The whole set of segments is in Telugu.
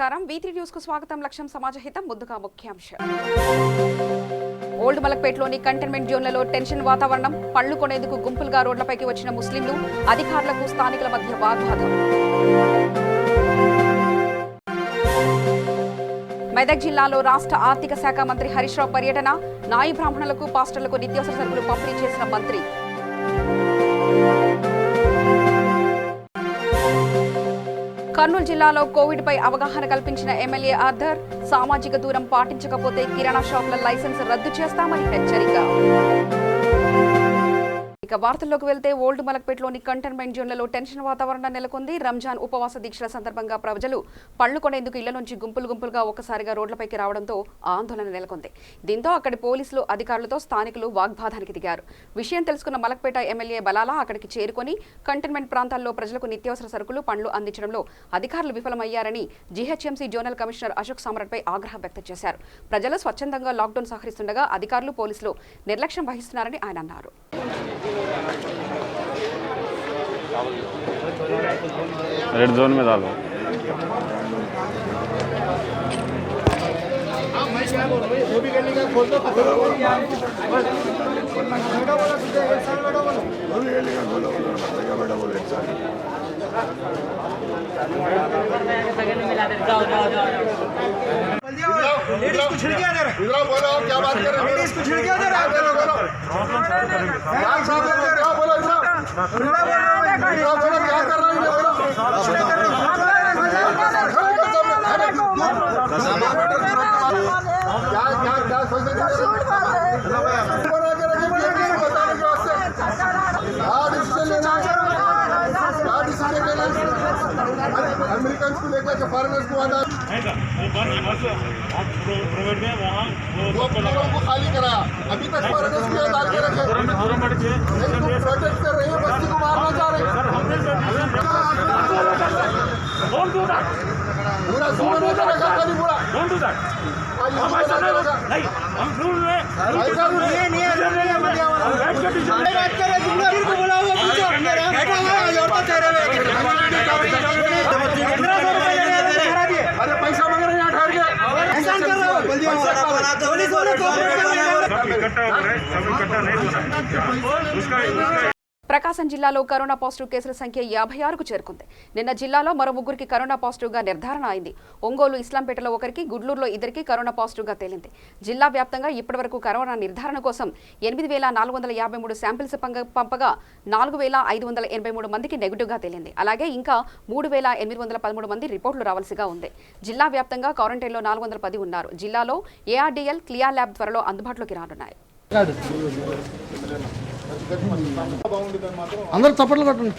నమస్కారం V3 న్యూస్ కు స్వాగతం లక్ష్యం సమాజహితం ముందుగా ముఖ్యాంశం ఓల్డ్ మలక్పేట్లోని కంటైన్మెంట్ జోన్లలో టెన్షన్ వాతావరణం పళ్ళు కొనేందుకు గుంపులుగా రోడ్లపైకి వచ్చిన ముస్లింలు అధికారులకు స్థానికుల మధ్య వాగ్వాదం మెదక్ జిల్లాలో రాష్ట్ర ఆర్థిక శాఖ మంత్రి హరీష్ రావు పర్యటన నాయి బ్రాహ్మణులకు పాస్టర్లకు నిత్యావసర సరుకులు పంపిణీ చేసిన మంత్రి కర్నూలు జిల్లాలో కోవిడ్ పై అవగాహన కల్పించిన ఎమ్మెల్యే ఆర్థర్ సామాజిక దూరం పాటించకపోతే కిరాణా షాపుల లైసెన్స్ రద్దు చేస్తామని హెచ్చరిక. ఇక వార్తల్లోకి వెళ్తే ఓల్డ్ మలక్పేట్లోని కంటైన్మెంట్ జోన్లలో టెన్షన్ వాతావరణం నెలకొంది. రంజాన్ ఉపవాస దీక్షల సందర్భంగా ప్రజలు పళ్లు కొనేందుకు ఇళ్ల నుంచి గుంపులుగా ఒక్కసారిగా రోడ్లపైకి రావడంతో ఆందోళన నెలకొంది. దీంతో అక్కడి పోలీసులు అధికారులతో స్థానికులు వాగ్వాదానికి దిగారు. విషయం తెలుసుకున్న మలక్పేట ఎమ్మెల్యే బలాలా అక్కడికి చేరుకొని కంటైన్మెంట్ ప్రాంతాల్లో ప్రజలకు నిత్యావసర సరుకులు పండ్లు అందించడంలో అధికారులు విఫలమయ్యారని జీహెచ్ఎంసీ జోనల్ కమిషనర్ అశోక్ సామ్రాట్పై ఆగ్రహం వ్యక్తం చేశారు. ప్రజలు స్వచ్ఛందంగా లాక్డౌన్ సహకరిస్తుండగా అధికారులు పోలీసులు నిర్లక్ష్యం వహిస్తున్నారని ఆయన అన్నారు. रेड जोन में डालो। लेडीज को छिड़किया दे रहे हैं। बोलो क्या बात कर रहे हैं? लेडीज को छिड़किया दे रहे हैं। बोलो क्या कर रहे हैं? क्या सोच रहे अमेरिकन को लेकर के फॉरेनर्स को आना वो को खाली कराया। अभी तक फॉरेनर्स की डाल के रखे प्रोटेक्ट कर रहे हैं, बस्ती को मारना चाह रहे हैं। पूरा सुमन होता रखा खाली पूरा अरे पैसा मांग रहे हैं ठहर के ऐसा कर रहे हो ప్రకాశం జిల్లాలో కరోనా పాజిటివ్ కేసుల సంఖ్య 56కు చేరుకుంది. నిన్న జిల్లాలో మరో ముగ్గురికి కరోనా పాజిటివ్గా నిర్ధారణ అయింది. ఒంగోలు, ఇస్లాంపేటలో ఒకరికి, గుడ్లూరులో ఇద్దరికి కరోనా పాజిటివ్గా తేలింది. జిల్లా వ్యాప్తంగా ఇప్పటివరకు కరోనా నిర్ధారణ కోసం 8,453 శాంపిల్స్ పంపగా 4,583 మందికి నెగిటివ్గా తేలింది. అలాగే ఇంకా 3,813 మంది రిపోర్టులు రావాల్సిగా ఉంది. జిల్లా వ్యాప్తంగా క్వారంటైన్లో 410 ఉన్నారు. జిల్లాలో ARDL, క్లియా ల్యాబ్ త్వరలో అందుబాటులోకి రానున్నాయి. అందరూ చప్పట్లు కొట్టండి.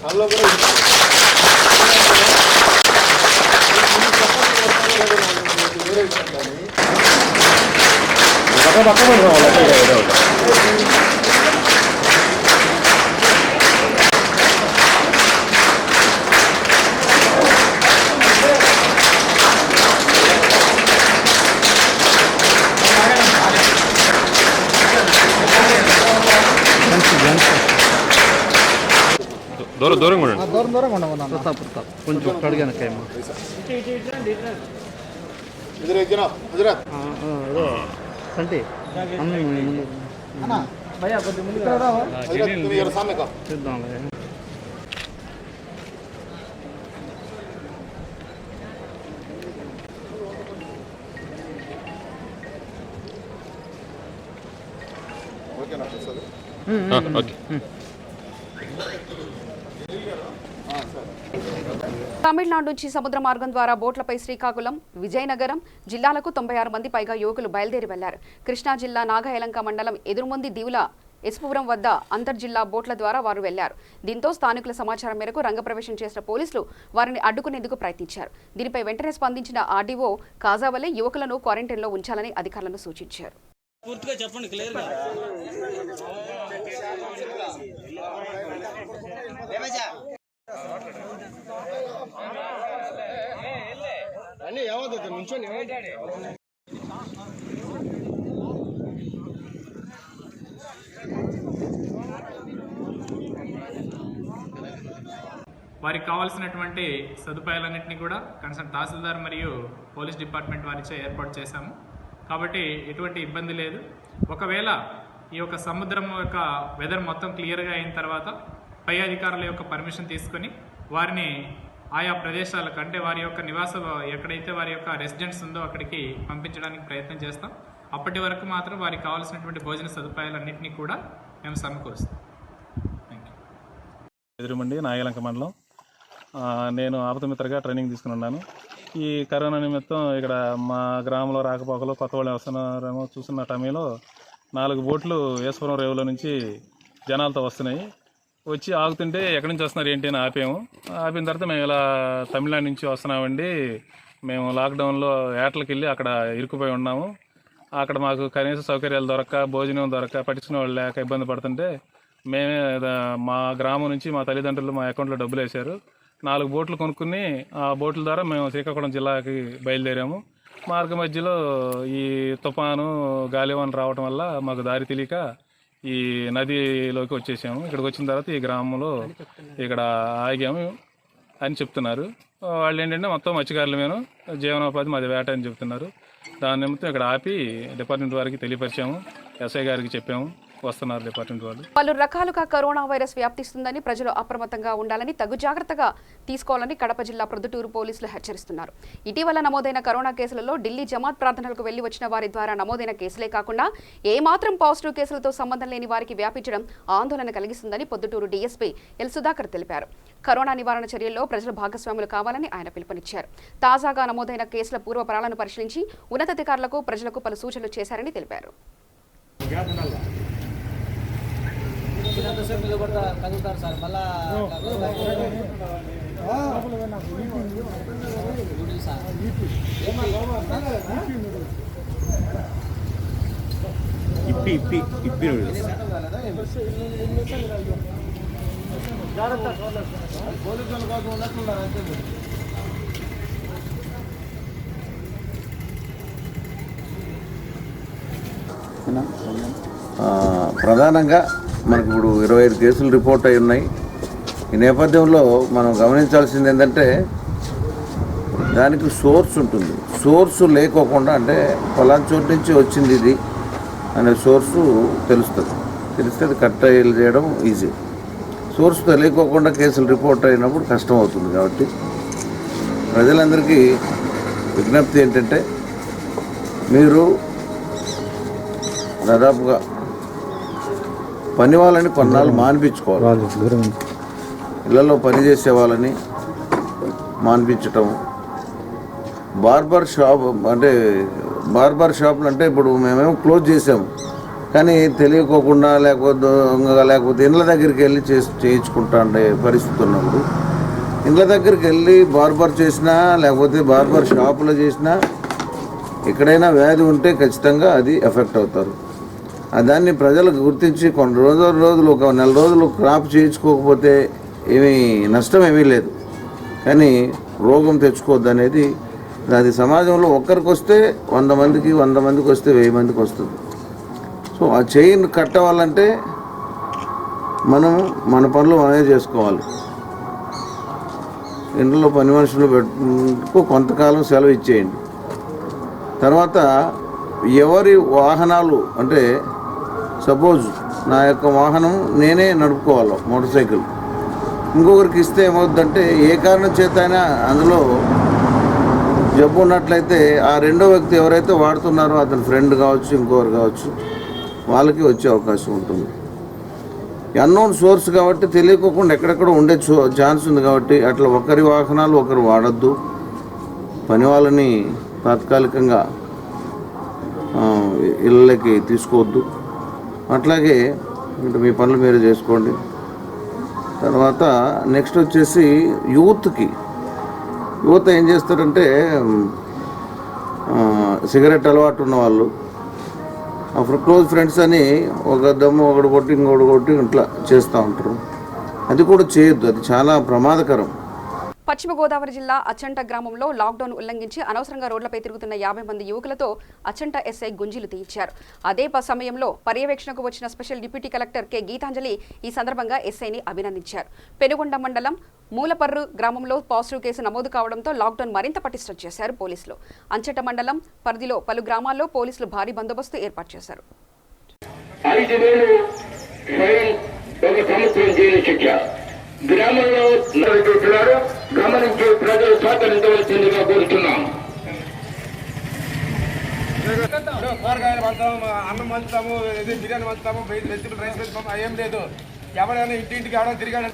దూరంగా ఉండమన్నా కొంచెం కడిగాను అంటే చూద్దాం. తమిళనాడు నుంచి సముద్ర మార్గం ద్వారా బోట్లపై శ్రీకాకుళం, విజయనగరం జిల్లాలకు 96 మంది పైగా యువకులు బయలుదేరి వెళ్లారు. కృష్ణా జిల్లా నాగయలంక మండలం ఎదురుమంది దీవుల ఎస్పురం వద్ద అంతర్జిల్లా బోట్ల ద్వారా వారు వెళ్లారు. దీంతో స్థానికుల సమాచారం మేరకు రంగప్రవేశం చేసిన పోలీసులు వారిని అడ్డుకునేందుకు ప్రయత్నించారు. దీనిపై వెంటనే స్పందించిన ఆర్డీఓ కాజావలే యువకులను క్వారంటైన్లో ఉంచాలని అధికారులను సూచించారు. వారికి కావాల్సినటువంటి సదుపాయాలన్నింటినీ కూడా కన్సర్న్ తహసీల్దార్ మరియు పోలీస్ డిపార్ట్మెంట్ వారిచే ఏర్పాటు చేశాము. కాబట్టి ఎటువంటి ఇబ్బంది లేదు. ఒకవేళ ఈ యొక్క సముద్రం యొక్క వెదర్ మొత్తం క్లియర్గా అయిన తర్వాత పై అధికారుల యొక్క పర్మిషన్ తీసుకొని వారిని ఆయా ప్రదేశాలకు, అంటే వారి యొక్క నివాసం ఎక్కడైతే వారి యొక్క రెసిడెన్స్ ఉందో అక్కడికి పంపించడానికి ప్రయత్నం చేస్తాం. అప్పటి వరకు మాత్రం వారికి కావాల్సినటువంటి భోజన సదుపాయాలన్నింటినీ కూడా మేము సమకూరుస్తాం. Thank you. ఎదురుమండి నాయలంక మండలం. నేను ఆపదమిత్రగా ట్రైనింగ్ తీసుకుని ఉన్నాను. ఈ కరోనా నిమిత్తం ఇక్కడ మా గ్రామంలో రాకపోకలు కొత్త వాళ్ళు వస్తున్నారేమో చూస్తున్న టైంలో 4 బోట్లు ఈశ్వరం రేవులో నుంచి జనాలతో వస్తున్నాయి. వచ్చి ఆగుతుంటే ఎక్కడి నుంచి వస్తున్నారు ఏంటి అని ఆపాము. ఆపిన తర్వాత మేము ఇలా తమిళనాడు నుంచి వస్తున్నామండి, మేము లాక్డౌన్లో ఏటలకు వెళ్ళి అక్కడ ఇరుక్కుపోయి ఉన్నాము, అక్కడ మాకు కనీస సౌకర్యాలు దొరక్క, భోజనం దొరక్క, పట్టించుకునే వాళ్ళు లేక ఇబ్బంది పడుతుంటే మేమే మా గ్రామం నుంచి మా తల్లిదండ్రులు మా అకౌంట్లో డబ్బులు వేశారు. 4 బోట్లు కొనుక్కుని ఆ బోట్ల ద్వారా మేము శ్రీకాకుళం జిల్లాకి బయలుదేరాము. మార్గ మధ్యలో ఈ తుఫాను గాలివాన రావడం వల్ల మాకు దారి తెలియక ఈ నదిలోకి వచ్చేసాము. ఇక్కడికి వచ్చిన తర్వాత ఈ గ్రామంలో ఇక్కడ ఆగాము అని చెప్తున్నారు. వాళ్ళు ఏంటంటే మొత్తం మత్స్యకారులమేను, జీవనోపాధి మాది వేట అని చెప్తున్నారు. దాని నిమిత్తం ఇక్కడ ఆపి డిపార్ట్మెంట్ వారికి తెలియపరిచాము, ఎస్ఐ గారికి చెప్పాము, వస్తున్నారు డిపార్ట్మెంట్ వాళ్ళు. పలు రకాలుగా కరోనా వైరస్ వ్యాప్తిస్తుందని ప్రజలు అప్రమత్తంగా ఉండాలని, తగు జాగ్రత్తగా తీసుకోవాలని కడప జిల్లా ప్రొద్దుటూరు పోలీసులు హెచ్చరిస్తున్నారు. ఇటీవల నమోదైన కరోనా కేసులలో ఢిల్లీ జమాత్ ప్రార్థనలకు వెళ్లి వచ్చిన వారి ద్వారా నమోదైన కేసులే కాకుండా ఏమాత్రం పాజిటివ్ కేసులతో సంబంధం లేని వారికి వ్యాపించడం ఆందోళన కలిగిస్తుందని పొద్దుటూరు డీఎస్పీ ఎల్ సుధాకర్ తెలిపారు. కరోనా నివారణ చర్యల్లో ప్రజలు భాగస్వాములు కావాలని ఆయన పిలుపునిచ్చారు. తాజాగా నమోదైన కేసుల పూర్వపరాలను పరిశీలించి ఉన్నతాధికారులకు ప్రజలకు పలు సూచనలు చేశారని తెలిపారు. కదులుతారు సార్ మళ్ళా పోలీసుల కోసం ఉన్నట్టున్నారు అంతే. ప్రధానంగా మనకు ఇప్పుడు 25 కేసులు రిపోర్ట్ అయి ఉన్నాయి. ఈ నేపథ్యంలో మనం గమనించాల్సింది ఏంటంటే దానికి సోర్స్ ఉంటుంది. సోర్సు లేకోకుండా, అంటే పలానా చోటు నుంచి వచ్చింది ఇది అనే సోర్సు తెలుస్తుంది. తెలిస్తే అది కట్టయిల్ చేయడం ఈజీ. సోర్స్ తెలియకోకుండా కేసులు రిపోర్ట్ అయినప్పుడు కష్టం అవుతుంది. కాబట్టి ప్రజలందరికీ విజ్ఞప్తి ఏంటంటే మీరు దాదాపుగా పని వాళ్ళని కొన్నాళ్ళు మానిపించుకోవాలి. ఇళ్లలో పనిచేసే వాళ్ళని మానిపించటం. బార్బర్ షాపులు అంటే ఇప్పుడు మేమేమో క్లోజ్ చేసాము, కానీ తెలియకోకుండా లేకపోతే ఇండ్ల దగ్గరికి వెళ్ళి చేయించుకుంటా ఉండే పరిస్థితి ఉన్నప్పుడు ఇండ్ల దగ్గరికి వెళ్ళి బార్బర్ చేసినా లేకపోతే బార్బర్ షాపులో చేసినా ఎక్కడైనా వ్యాధి ఉంటే ఖచ్చితంగా అది ఎఫెక్ట్ అవుతారు. దాన్ని ప్రజలకు గుర్తించి కొన్ని రోజులు ఒక 4 రోజులు క్రాప్ చేయించుకోకపోతే ఏమీ నష్టం ఏమీ లేదు, కానీ రోగం తెచ్చుకోవద్దు అనేది అది సమాజంలో ఒక్కరికి వస్తే 100 మందికి, 100 మందికి వస్తే 1000 మందికి వస్తుంది. సో ఆ చైన్ కట్టవాలంటే మన పనులు మనమే చేసుకోవాలి. ఇంట్లో పని మనుషులు పెట్టుకు కొంతకాలం సెలవు ఇచ్చేయండి. తర్వాత ఎవరి వాహనాలు, అంటే సపోజ్ నా యొక్క వాహనం నేనే నడుపుకోవాలి, మోటార్ సైకిల్, ఇంకొకరికి ఇస్తే ఏమవుతుందంటే ఏ కారణం చేత అయినా అందులో జబ్బు ఉన్నట్లయితే ఆ రెండో వ్యక్తి ఎవరైతే వాడుతున్నారో అతని ఫ్రెండ్ కావచ్చు, ఇంకొకరు కావచ్చు, వాళ్ళకి వచ్చే అవకాశం ఉంటుంది. అన్నోన్ సోర్స్ కాబట్టి తెలియకోకుండా ఎక్కడెక్కడ ఉండే ఛాన్స్ ఉంది. కాబట్టి అట్లా ఒకరి వాహనాలు ఒకరు వాడద్దు. పని వాళ్ళని తాత్కాలికంగా ఇళ్ళకి తీసుకోవద్దు. అట్లాగే మీ పనులు మీరు చేసుకోండి. తర్వాత నెక్స్ట్ వచ్చేసి యూత్ ఏం చేస్తారంటే సిగరెట్ అలవాటు ఉన్న వాళ్ళు క్లోజ్ ఫ్రెండ్స్ అని ఒక దమ్ము ఒకటి కొట్టి ఇంకొకటి కొట్టి ఇట్లా చేస్తూ ఉంటారు. అది కూడా చేయొద్దు, అది చాలా ప్రమాదకరం. పశ్చిమ గోదావరి జిల్లా అచ్చంట గ్రామంలో లాక్డౌన్ ఉల్లంఘించి అనవసరంగా రోడ్లపై తిరుగుతున్న 50 మంది యువకులతో అచ్చంట ఎస్ఐ గుంజీలు తీయించారు. అదే సమయంలో పర్యవేక్షణకు వచ్చిన special deputy collector K Geetanjali ఈ సందర్భంగా ఎస్ఐని అభినందించారు. పెనుగొండ మండలం మూలపర్రు గ్రామంలో పాజిటివ్ కేసు నమోదు కావడంతో లాక్డౌన్ మరింత పటిష్టం చేశారు పోలీసులు. అంచట మండలం పరిధిలో పలు గ్రామాల్లో పోలీసులు భారీ బందోబస్తు ఏర్పాటు చేశారు. 5,000 ఫైన్, 1 సంవత్సరం జైలు శిక్ష. గ్రామంలో చూస్తున్నారు, గమనించి ప్రజలు సహకరించవలసిందిగా కోరుతున్నాం. కూరగాయలు పంచుతాము, అన్నం పంచుతాము, బిర్యానీ పంచుతాము, వెజిటబుల్ రైస్ పంచుతాము, అదేం లేదు. ఎవరైనా ఇంటింటికి ఎవరైనా తిరిగాడు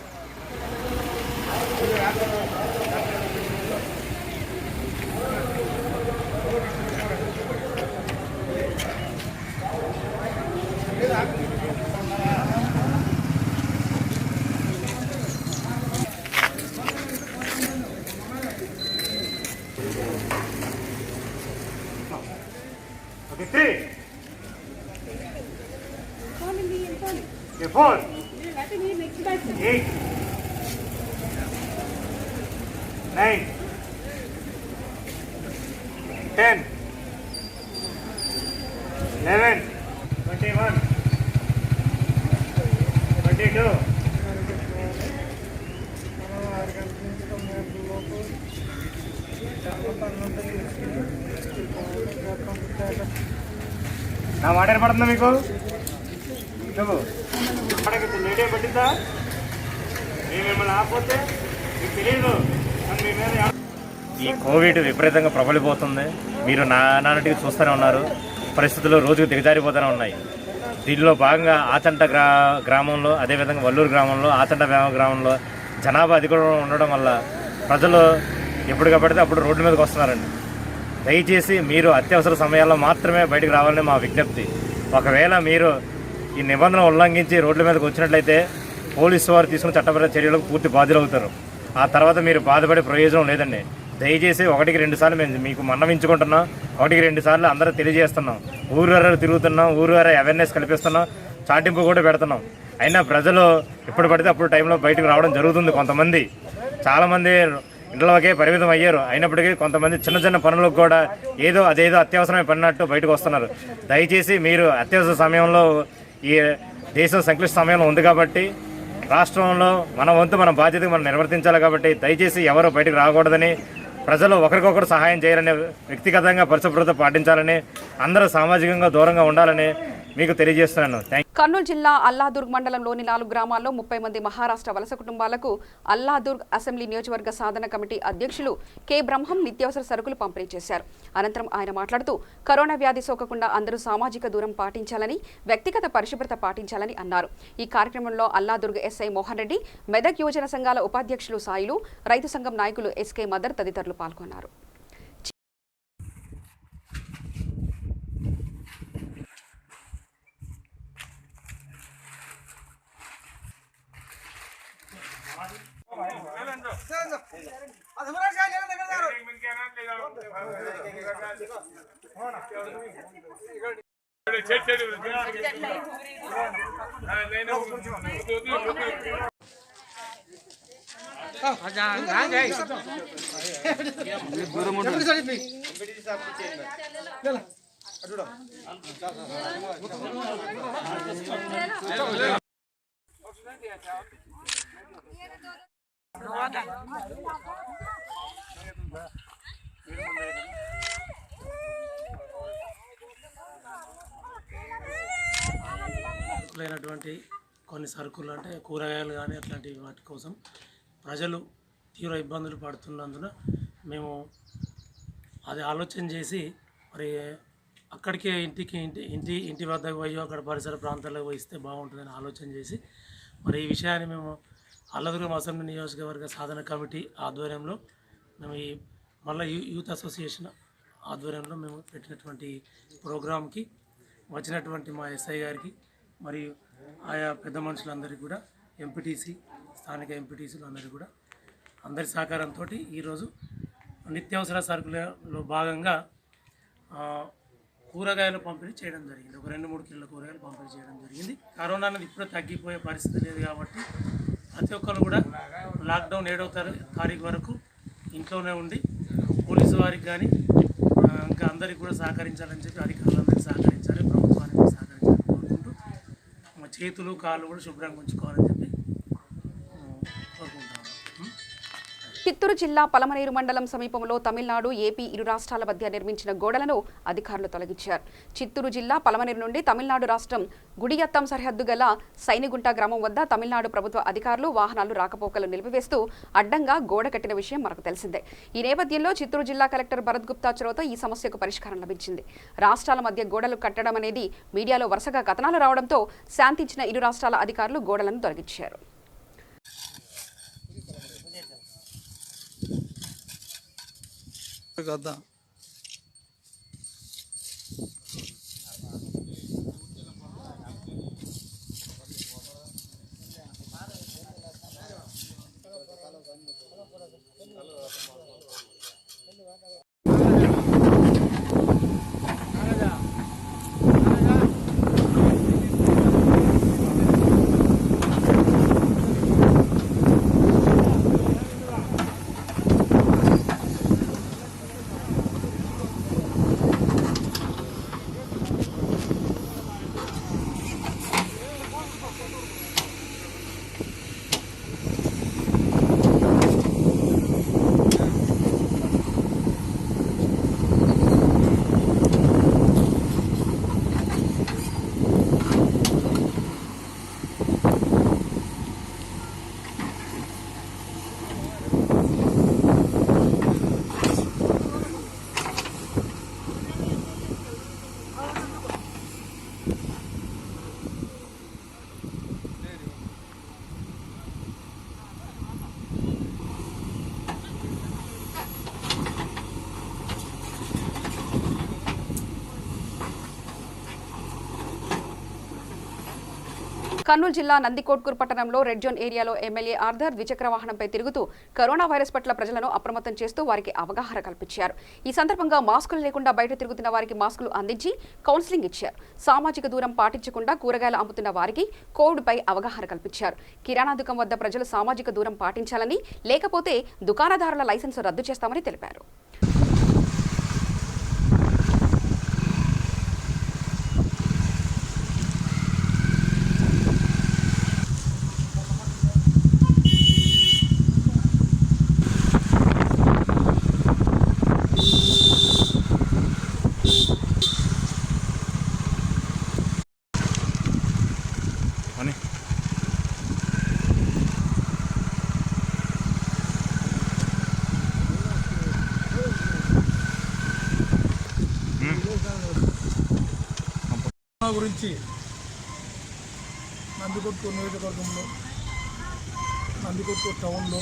నా మాట పడుతుందా మీకు? లేటే పట్టిందా? మేము మిమ్మల్ని ఆకపోతే మీకు తెలియదు. ఈ కోవిడ్ విపరీతంగా ప్రబలిపోతుంది. మీరు నానాటికి చూస్తూనే ఉన్నారు. పరిస్థితులు రోజుకు దిగజారిపోతూనే ఉన్నాయి. దీనిలో భాగంగా ఆచంట గ్రామంలో, అదేవిధంగా వల్లూరు గ్రామంలో, ఆచంట గ్రామంలో జనాభా అధికంగా ఉండడం వల్ల ప్రజలు ఎప్పటికప్పటితే అప్పుడు రోడ్ల మీదకి వస్తున్నారండి. దయచేసి మీరు అత్యవసర సమయాల్లో మాత్రమే బయటకు రావాలని మా విజ్ఞప్తి. ఒకవేళ మీరు ఈ నిబంధనలు ఉల్లంఘించి రోడ్ల మీదకి వచ్చినట్లయితే పోలీసు వారు తీసుకున్న చట్టపరమైన చర్యలకు పూర్తి బాధ్యులవుతారు. ఆ తర్వాత మీరు బాధపడే ప్రయోజనం లేదండి. దయచేసి 1-2 సార్లు మేము మీకు మన్నవించుకుంటున్నాం. 1-2 సార్లు అందరూ తెలియజేస్తున్నాం. ఊరు తిరుగుతున్నాం, ఊరు అవేర్నెస్ కల్పిస్తున్నాం, చాటింపు కూడా పెడుతున్నాం. అయినా ప్రజలు ఎప్పుడు పడితే అప్పుడు టైంలో బయటకు రావడం జరుగుతుంది. కొంతమంది చాలామంది ఇంట్లోకే పరిమితం అయ్యారు. అయినప్పటికీ కొంతమంది చిన్న చిన్న పనులకు కూడా అదేదో అత్యవసరమైన పడినట్టు బయటకు వస్తున్నారు. దయచేసి మీరు అత్యవసర సమయంలో, ఈ దేశం సంక్లిష్ట సమయంలో ఉంది కాబట్టి రాష్ట్రంలో మన వంతు మన బాధ్యతగా మనం నిర్వర్తించాలి. కాబట్టి దయచేసి ఎవరు బయటకు రాకూడదని, ప్రజలు ఒకరికొకరు సహాయం చేయాలని, వ్యక్తిగతంగా పరిశుభ్రత పాటించాలని, అందరూ సామాజికంగా దూరంగా ఉండాలని మీకు తెలియజేస్తున్నాను. కర్నూలు జిల్లా అల్లాదుర్గ్ మండలంలోని 4 గ్రామాల్లో 30 మంది మహారాష్ట్ర వలస కుటుంబాలకు అల్లాదుర్గ్ అసెంబ్లీ నియోజకవర్గ సాధన కమిటీ అధ్యక్షులు కె బ్రహ్మం నిత్యావసర సరుకులు పంపిణీ చేశారు. అనంతరం ఆయన మాట్లాడుతూ కరోనా వ్యాధి సోకకుండా అందరూ సామాజిక దూరం పాటించాలని, వ్యక్తిగత పరిశుభ్రత పాటించాలని అన్నారు. ఈ కార్యక్రమంలో అల్లాదుర్గ్ ఎస్ఐ మోహన్ రెడ్డి, మెదక్ యువజన సంఘాల ఉపాధ్యక్షులు సాయిలు, రైతు సంఘం నాయకులు ఎస్కే మదర్ తదితరులు పాల్గొన్నారు. లేనటువంటి కొన్ని సరుకులు అంటే కూరగాయలు కానీ అట్లాంటి వాటి కోసం ప్రజలు తీవ్ర ఇబ్బందులు పడుతున్నందున మేము అది ఆలోచన చేసి మరి అక్కడికే ఇంటి వద్దకు పోయి అక్కడ పరిసర ప్రాంతాలకు పోయిస్తే బాగుంటుందని ఆలోచన చేసి మరి ఈ విషయాన్ని మేము అల్లదుర్గం అసెంబ్లీ నియోజకవర్గ సాధన కమిటీ ఆధ్వర్యంలో మేము ఈ మళ్ళీ యూత్ అసోసియేషన్ ఆధ్వర్యంలో మేము పెట్టినటువంటి ప్రోగ్రాంకి వచ్చినటువంటి మా ఎస్ఐ గారికి మరియు ఆయా పెద్ద మనుషులందరికీ కూడా, ఎంపీటీసీ, స్థానిక ఎంపీటీసీలు అందరికీ కూడా అందరి సహకారంతో ఈరోజు నిత్యావసర సరుకులలో భాగంగా కూరగాయలు పంపిణీ చేయడం జరిగింది. ఒక 2-3 కిలోల కూరగాయలు పంపిణీ చేయడం జరిగింది. కరోనా అనేది ఇప్పుడే తగ్గిపోయే పరిస్థితి లేదు కాబట్టి ప్రతి ఒక్కరు కూడా లాక్డౌన్ 7వ తారీఖు వరకు ఇంట్లోనే ఉండి పోలీసు వారికి కానీ ఇంకా అందరికీ కూడా సహకరించాలని చెప్పి, అధికారులందరికీ సహకరించాలి, ప్రభుత్వానికి సహకరించాలని కోరుకుంటూ చేతులు కాళ్ళు కూడా శుభ్రంగా ఉంచుకోవాలని చెప్పి కోరుకుంటాము. చిత్తూరు జిల్లా పలమనేరు మండలం సమీపంలో తమిళనాడు, ఏపీ ఇరు రాష్ట్రాల మధ్య నిర్మించిన గోడలను అధికారులు తొలగించారు. చిత్తూరు జిల్లా పలమనేరు నుండి తమిళనాడు రాష్ట్రం గుడియత్తం సరిహద్దు గల సైనిగుంట గ్రామం వద్ద తమిళనాడు ప్రభుత్వ అధికారులు వాహనాలు రాకపోకలు నిలిపివేస్తూ అడ్డంగా గోడ కట్టిన విషయం మనకు తెలిసిందే. ఈ నేపథ్యంలో చిత్తూరు జిల్లా కలెక్టర్ భరత్ గుప్తా చొరవతో ఈ సమస్యకు పరిష్కారం లభించింది. రాష్ట్రాల మధ్య గోడలు కట్టడం అనేది మీడియాలో వరుసగా కథనాలు రావడంతో శాంతించిన ఇరు రాష్ట్రాల అధికారులు గోడలను తొలగించారు. కదా కర్నూలు జిల్లా నందికొట్కూరు పట్టణంలో రెడ్ జోన్ ఏరియాలో ఎమ్మెల్యే ఆర్థర్ ద్విచక్ర వాహనంపై తిరుగుతూ కరోనా వైరస్ పట్ల ప్రజలను అప్రమత్తం చేస్తూ వారికి అవగాహన కల్పించారు. ఈ సందర్భంగా మాస్కులు లేకుండా బయట తిరుగుతున్న వారికి మాస్కులు అందించి కౌన్సిలింగ్ ఇచ్చారు. సామాజిక దూరం పాటించకుండా కూరగాయలు అమ్ముతున్న వారికి కోవిడ్పై అవగాహన కల్పించారు. కిరాణా దుకాణం వద్ద ప్రజలు సామాజిక దూరం పాటించాలని, లేకపోతే దుకాణదారుల లైసెన్సు రద్దు చేస్తామని తెలిపారు. గురించి నందికొట్కూరు నియోజకవర్గంలో నందికొట్కూరు టౌన్లో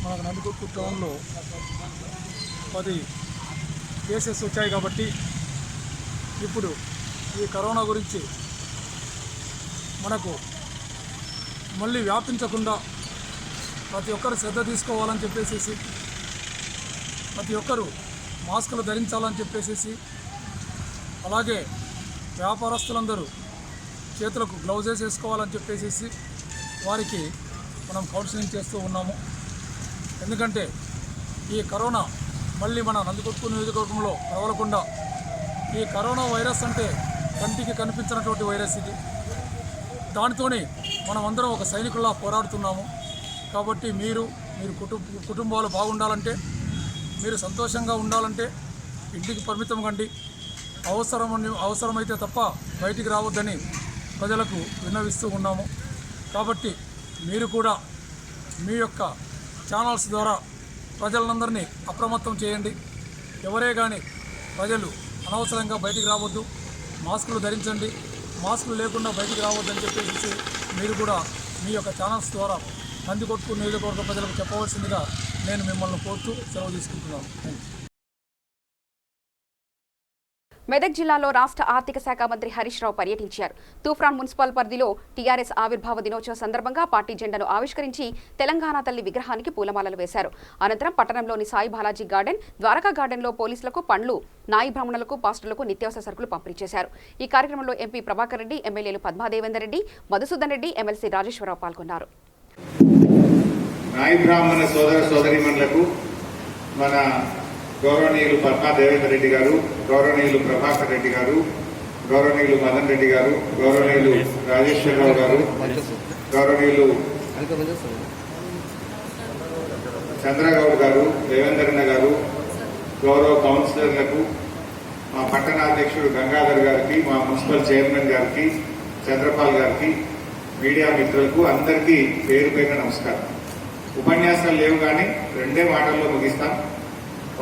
మనకు నందికొట్కూరు టౌన్లో 10 కేసెస్ వచ్చాయి కాబట్టి ఇప్పుడు ఈ కరోనా గురించి మనకు మళ్ళీ వ్యాపించకుండా ప్రతి ఒక్కరు శ్రద్ధ తీసుకోవాలని చెప్పేసి, ప్రతి ఒక్కరూ మాస్కులు ధరించాలని చెప్పేసి, అలాగే వ్యాపారస్తులందరూ చేతులకు గ్లౌజెస్ వేసుకోవాలని చెప్పేసి వారికి మనం కౌన్సిలింగ్ చేస్తూ ఉన్నాము. ఎందుకంటే ఈ కరోనా మళ్ళీ మన నందికొట్కూరు నియోజకవర్గంలో ప్రబలకుండా, ఈ కరోనా వైరస్ అంటే కంటికి కనిపించినటువంటి వైరస్ ఇది. దానితోనే మనం అందరం ఒక సైనికుల్లా పోరాడుతున్నాము. కాబట్టి మీరు కుటుంబాలు బాగుండాలంటే, మీరు సంతోషంగా ఉండాలంటే ఇంటికి పరిమితం కండి. అవసరమైతే తప్ప బయటికి రావద్దని ప్రజలకు విన్నవిస్తూ ఉన్నాము. కాబట్టి మీరు కూడా మీ యొక్క ఛానల్స్ ద్వారా ప్రజలందరినీ అప్రమత్తం చేయండి. ఎవరే కానీ ప్రజలు అనవసరంగా బయటికి రావద్దు, మాస్కులు ధరించండి, మాస్కులు లేకుండా బయటికి రావద్దని చెప్పేసి మీరు కూడా మీ యొక్క ఛానల్స్ ద్వారా నందికొట్కూరు నియోజకవర్గ ప్రజలకు చెప్పవలసిందిగా నేను మిమ్మల్ని కోరుతూ సెలవు తీసుకుంటున్నాను. Thank you. మెదక్ జిల్లాలో రాష్ట్ర ఆర్థిక శాఖ మంత్రి హరీష్ రావు పర్యటించారు. తూఫాన్ మున్సిపల్ పరిధిలో టీఆర్ఎస్ ఆవిర్భావ దినోత్సవ సందర్భంగా పార్టీ జెండాను ఆవిష్కరించి తెలంగాణ తల్లి విగ్రహానికి పూలమాలలు వేశారు. అనంతరం పట్టణంలోని సాయి బాలాజీ గార్డెన్, ద్వారకా గార్డెన్లో పోలీసులకు పండ్లు, నాయి బ్రాహ్మణులకు, పాస్టర్లకు నిత్యావసర సరుకులు పంపిణీ చేశారు. ఈ కార్యక్రమంలో ఎంపీ ప్రభాకర్ రెడ్డి, ఎమ్మెల్యేలు పద్మాదేవేందర్ రెడ్డి, మధుసూదన్ రెడ్డి, ఎమ్మెల్సీ రాజేశ్వరరావు పాల్గొన్నారు. నాయి బ్రాహ్మణ సోదర సోదరీమణులకు మన గౌరవనీయులు పద్మా దేవేందర్ రెడ్డి గారు, గౌరవనీయులు ప్రభాకర్ రెడ్డి గారు, గౌరవనీయులు మదన్ రెడ్డి గారు, గౌరవనీయులు రాజేశ్వరరావు గారు, గౌరవనీయులు చంద్రగౌడ్ గారు, దేవేంద్రన్న గారు, గౌరవ కౌన్సిలర్లకు, మా పట్టణ అధ్యక్షుడు గంగాధర్ గారికి, మా మున్సిపల్ చైర్మన్ గారికి, చంద్రపాల్ గారికి, మీడియా మిత్రులకు అందరికీ పేరు పేరున నమస్కారం. ఉపన్యాసాలు లేవు కానీ 2 మాటల్లో ముగిస్తాం.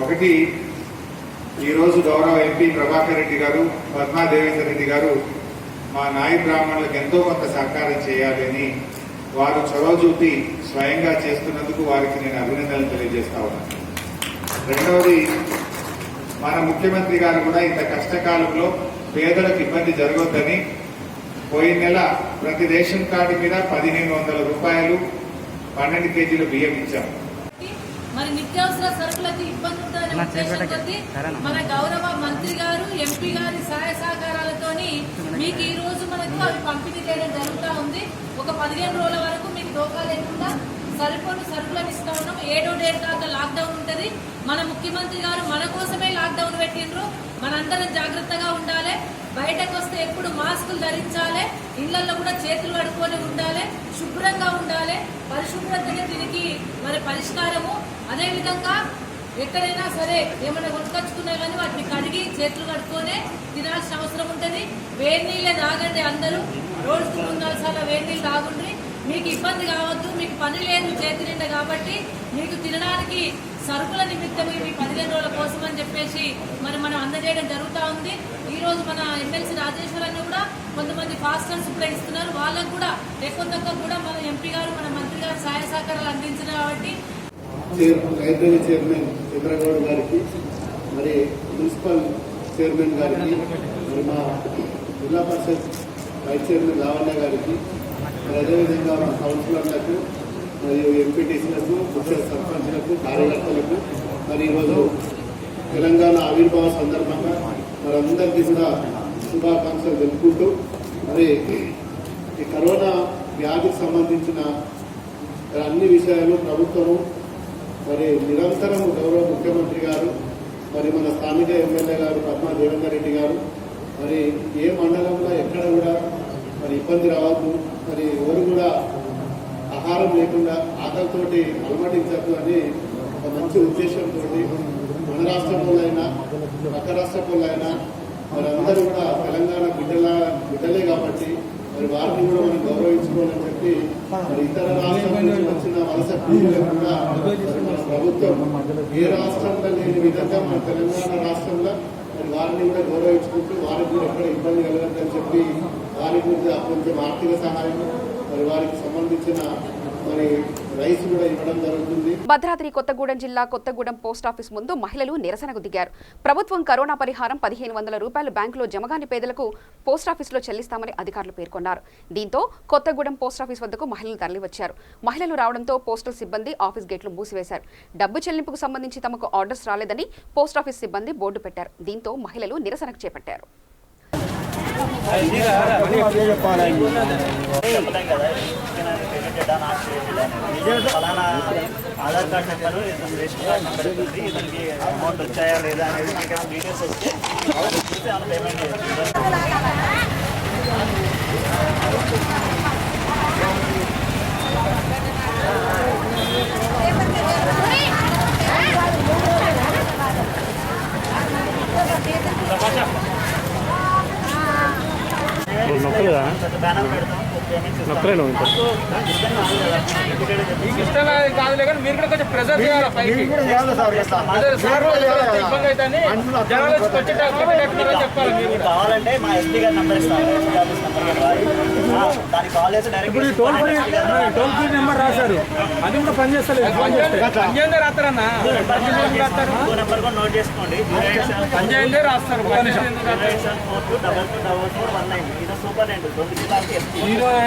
ఒకటి, ఈరోజు గౌరవ ఎంపీ ప్రభాకర్ రెడ్డి గారు, పద్మా దేవేందర్ రెడ్డి గారు మా నాయి బ్రాహ్మణులకు ఎంతో కొంత సహకారం చేయాలని వారు చొరవ చూపి స్వయంగా చేస్తున్నందుకు వారికి నేను అభినందనలు తెలియజేస్తా ఉన్నాను. రెండవది, మన ముఖ్యమంత్రి గారు కూడా ఇంత కష్టకాలంలో పేదలకు ఇబ్బంది జరగొద్దని పోయిన నెల ప్రతి రేషన్ కార్డు మీద 1500 రూపాయలు 12 కేజీల బియ్యం ఇచ్చాం. మరి నిత్యావసర సరుకులకు ఇబ్బంది ఉంటుందనే ఉద్దేశంతో మన గౌరవ మంత్రి గారు, ఎంపీ గారి సహాయ సహకారాలతోని మీకు ఈ రోజు మనకు అవి పంపిణీ చేయడం జరుగుతూ ఉంది. ఒక 15 రోజుల వరకు మీకు దోకా లేకుండా సరిపోని సరుకులను ఇస్తా ఉన్నాం. 7వ డేట్ దాకా లాక్డౌన్ ఉంటుంది. మన ముఖ్యమంత్రి గారు మన కోసమే లాక్డౌన్ పెట్టిండ్రు. మనందరం జాగ్రత్తగా ఉండాలి. బయటకు వస్తే ఎప్పుడు మాస్కులు ధరించాలి. ఇళ్లలో కూడా చేతులు కడుక్కొని ఉండాలి. శుభ్రంగా ఉండాలి. పరిశుభ్రతనే దీనికి మరి పరిష్కారము. అదేవిధంగా ఎక్కడైనా సరే ఏమైనా కొనుకొచ్చుకున్నా కానీ వాటిని కడిగి చేతులు కడుక్కొనే తినాల్సిన అవసరం ఉంటుంది. వేడి నీళ్ళే తాగండి. అందరూ రోజుకు 3-4 సార్లు వేడి నీళ్ళు తాగుండ్రి. మీకు ఇబ్బంది కావద్దు. మీకు పని లేదు చేతి నిండా కాబట్టి మీకు తినడానికి సరుకుల నిమిత్తం మీ 15 రోజుల కోసం అని చెప్పేసి మరి మనం అందజేయడం జరుగుతూ ఉంది. ఈ రోజు మన ఎమ్మెల్సీ రాజేశ్వరాన్ని కూడా కొంతమంది ఫాస్టర్స్ కూడా ఇస్తున్నారు. వాళ్ళకు కూడా ఎక్కువ తక్కువ కూడా మన ఎంపీ గారు, మన మంత్రి గారు సహాయ సహకారాలు అందించారు. కాబట్టి లైబ్రరీ చైర్మన్ చంద్రగౌడ్ గారికి, మరి మున్సిపల్ చైర్మన్ గారికి, మరి మా జిల్లా పరిషత్ వైస్ చైర్మన్ లావణ్య గారికి, మరి అదేవిధంగా మా కౌన్సిలర్లకు మరియు ఎంపీటీసీలకు, ముఖ్య సర్పంచ్లకు, కార్యకర్తలకు మరి ఈరోజు తెలంగాణ ఆవిర్భావ సందర్భంగా మరందరికీ కూడా శుభాకాంక్షలు తెలుపుకుంటూ, మరి ఈ కరోనా వ్యాధికి సంబంధించిన అన్ని విషయాలు ప్రభుత్వము మరి నిరంతరం గౌరవ ముఖ్యమంత్రి గారు, మరి మన స్థానిక ఎమ్మెల్యే గారు పద్మా దేవేందర్ రెడ్డి గారు, మరి ఏ మండలంలో ఎక్కడ కూడా మరి ఇబ్బంది రావద్దు, మరి ఎవరు కూడా ఆహారం లేకుండా ఆకలితోటి అలమటించద్దు అని ఒక మంచి ఉద్దేశంతో మన రాష్ట్రంలో అయినా పక్క రాష్ట్రంలో అయినా మరి అందరూ కూడా తెలంగాణ బిడ్డలే కాబట్టి మరి వారిని కూడా మనం గౌరవించుకోవాలని చెప్పి మరి ఇతర రాష్ట్రాల నుంచి వచ్చిన వలస కూలీలకు కూడా మన ప్రభుత్వం ఏ రాష్ట్రంలో లేని విధంగా మన తెలంగాణ రాష్ట్రంలో మరి వారిని కూడా గౌరవించుకుంటూ వారికి కూడా ఎక్కడ ఇబ్బంది కలగదని చెప్పి వారికి కూడా కొంచెం ఆర్థిక సహాయం మరి వారికి సంబంధించిన మరి రైస్ కూడా ఇవ్వడం జరుగుతుంది. భద్రాద్రి కొత్తగూడెం జిల్లా కొత్తగూడెం పోస్టాఫీస్ ముందు మహిళలు నిరసనకు దిగారు. ప్రభుత్వం కరోనా పరిహారం 1500 రూపాయలు బ్యాంకులో జమగాని పేదలకు పోస్టాఫీసులో చెల్లిస్తామని అధికారులు పేర్కొన్నారు. దీంతో కొత్తగూడెం పోస్టాఫీస్ వద్దకు మహిళలు తరలివచ్చారు. మహిళలు రావడంతో పోస్టల్ సిబ్బంది ఆఫీస్ గేట్లు మూసివేశారు. డబ్బు చెల్లింపుకు సంబంధించి తమకు ఆర్డర్స్ రాలేదని పోస్టాఫీస్ సిబ్బంది బోర్డు పెట్టారు. దీంతో మహిళలు నిరసనకు చేపట్టారు. ఫలానా Aadhaar card number, ration card number ఉంది, ఇతనికి అమౌంట్ వచ్చాయా లేదా అనేది మీకు డీటెయిల్స్ వస్తే పేమెంట్ బ్యానర్ పెడతాం. కాదులే కానీ మీరు కూడా కొంచెం ప్రెజర్ చేయాలి. కావాలంటే మా ఎస్పీ గారి నెంబర్ ఇస్తాను. దానికి కాల్ చేసి డైరెక్ట్ టోల్ ఫ్రీ నెంబర్ రాశారు. అది కూడా పనిచేస్తలేదు. రాస్తారన్నా నెంబర్ కూడా నోట్ చేసుకోండి. పంచాయతీ రాస్తారు. 087424419 ఇది సూపర్ నెంట్ 08742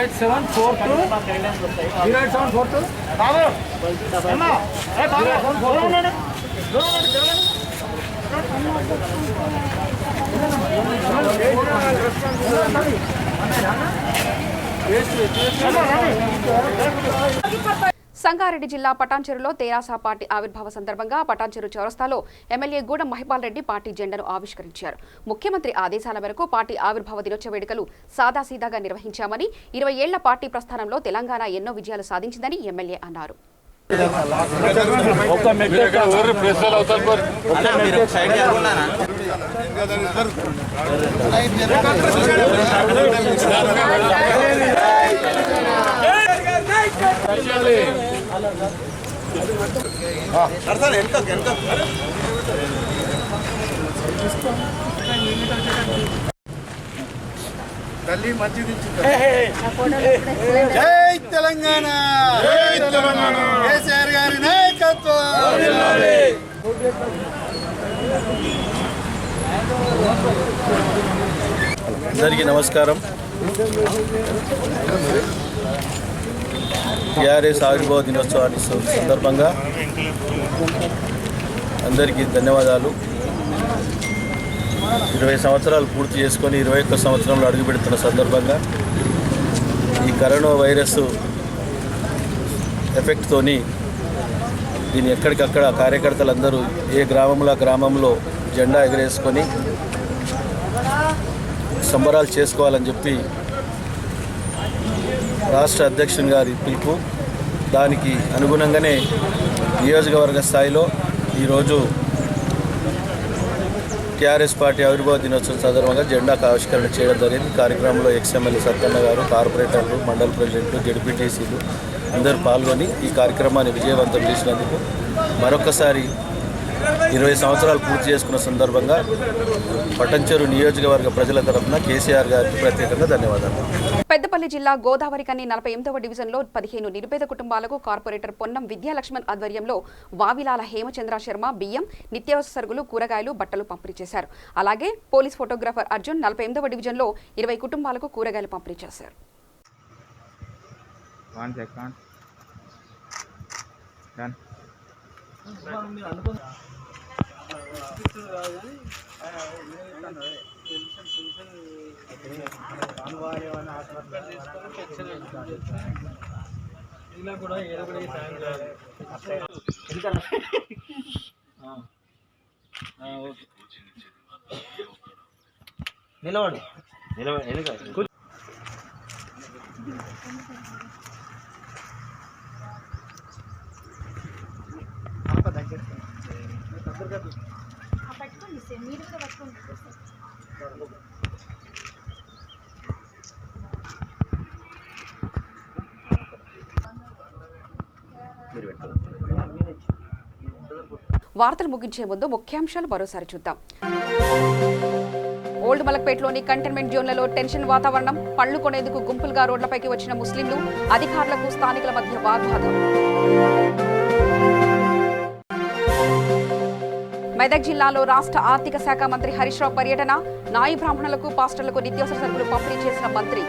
సంగారెడ్డి జిల్లా పటాన్చెరులో తెరాస పార్టీ ఆవిర్భావ సందర్భంగా పటాన్చెరు చౌరస్తాలో ఎమ్మెల్యే గూడెం మహిపాల్ రెడ్డి పార్టీ జెండాను ఆవిష్కరించారు. ముఖ్యమంత్రి ఆదేశాల మేరకు పార్టీ ఆవిర్భావ దినోత్సవ వేడుకలు సాదాసీదాగా నిర్వహించామని, 20 ఏళ్ల పార్టీ ప్రస్థానంలో తెలంగాణ ఎన్నో విజయాలు సాధించిందని ఎమ్మెల్యే అన్నారు. తల్లి మంచి జై తెలంగాణ, కేసీఆర్ గారి నాయకత్వం. అందరికీ నమస్కారం. టీఆర్ఎస్ ఆవిర్భావ దినోత్సవాన్ని సందర్భంగా అందరికీ ధన్యవాదాలు. 20 సంవత్సరాలు పూర్తి చేసుకొని 21 సంవత్సరంలో అడుగుపెడుతున్న సందర్భంగా ఈ కరోనా వైరస్ ఎఫెక్ట్తోని దీన్ని ఎక్కడికక్కడ కార్యకర్తలందరూ ఏ గ్రామంలో జెండా ఎగరేసుకొని సంబరాలు చేసుకోవాలని చెప్పి రాష్ట్ర అధ్యక్షుని గారి పిలుపు. దానికి అనుగుణంగానే నియోజకవర్గ స్థాయిలో ఈరోజు టీఆర్ఎస్ పార్టీ ఆవిర్భావ దినోత్సవం సందర్భంగా జెండాకు ఆవిష్కరణ చేయడం జరిగింది. కార్యక్రమంలో ఎక్స్ఎమ్మెల్యే సత్తన్న గారు, కార్పొరేటర్లు, మండల ప్రెసిడెంట్లు, జడ్పీటీసీలు అందరూ పాల్గొని ఈ కార్యక్రమాన్ని విజయవంతం చేసినందుకు మరొకసారి 20 సంవత్సరాలు పూర్తి చేసుకున్న సందర్భంగా పట్టంచెరు నియోజకవర్గ ప్రజల తరఫున కేసీఆర్ గారికి ప్రత్యేకంగా ధన్యవాదాలు. పెద్దపల్లి జిల్లా గోదావరికని 48వ డివిజన్లో 15 నిరుపేద కుటుంబాలకు కార్పొరేటర్ పొన్నం విద్యాలక్ష్మణ్ ఆధ్వర్యంలో వావిలాల హేమచంద్ర శర్మ బియ్యం, నిత్యావసర సరుకులు, కూరగాయలు, బట్టలు పంపిణీ చేశారు. అలాగే పోలీస్ ఫోటోగ్రాఫర్ అర్జున్ 48వ డివిజన్లో 20 కుటుంబాలకు కూరగాయలు పంపిణీ చేశారు. నిలబడి వార్తలు ముగించే ముందు ముఖ్యాంశాలు మరోసారి చూద్దాం. ఓల్డ్ మలక్పేటలోని కంటైన్మెంట్ జోన్లలో టెన్షన్ వాతావరణం. పళ్లు కొనేందుకు గుంపులుగా రోడ్లపైకి వచ్చిన ముస్లింలు, అధికారులకు స్థానికుల మధ్య వాగ్వాదం. మెదక్ జిల్లాలో రాష్ట్ర ఆర్థిక శాఖ మంత్రి హరీష్ రావు పర్యటన. నాయి బ్రాహ్మణులకు, పాస్టర్లకు నిత్యావసర సరుకులు పంపిణీ చేసిన మంత్రి.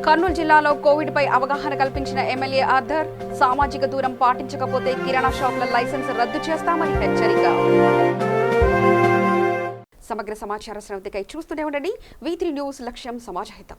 కర్నూలు జిల్లాలో కోవిడ్పై అవగాహన కల్పించిన ఎమ్మెల్యే ఆర్థర్. సామాజిక దూరం పాటించకపోతే కిరాణా షాపుల లైసెన్స్ రద్దు చేస్తామని హెచ్చరిక. సమగ్ర సమాచార శ్రవణికై చూస్తూనే ఉండండి. V3 న్యూస్, లక్ష్యం సమాజహితం.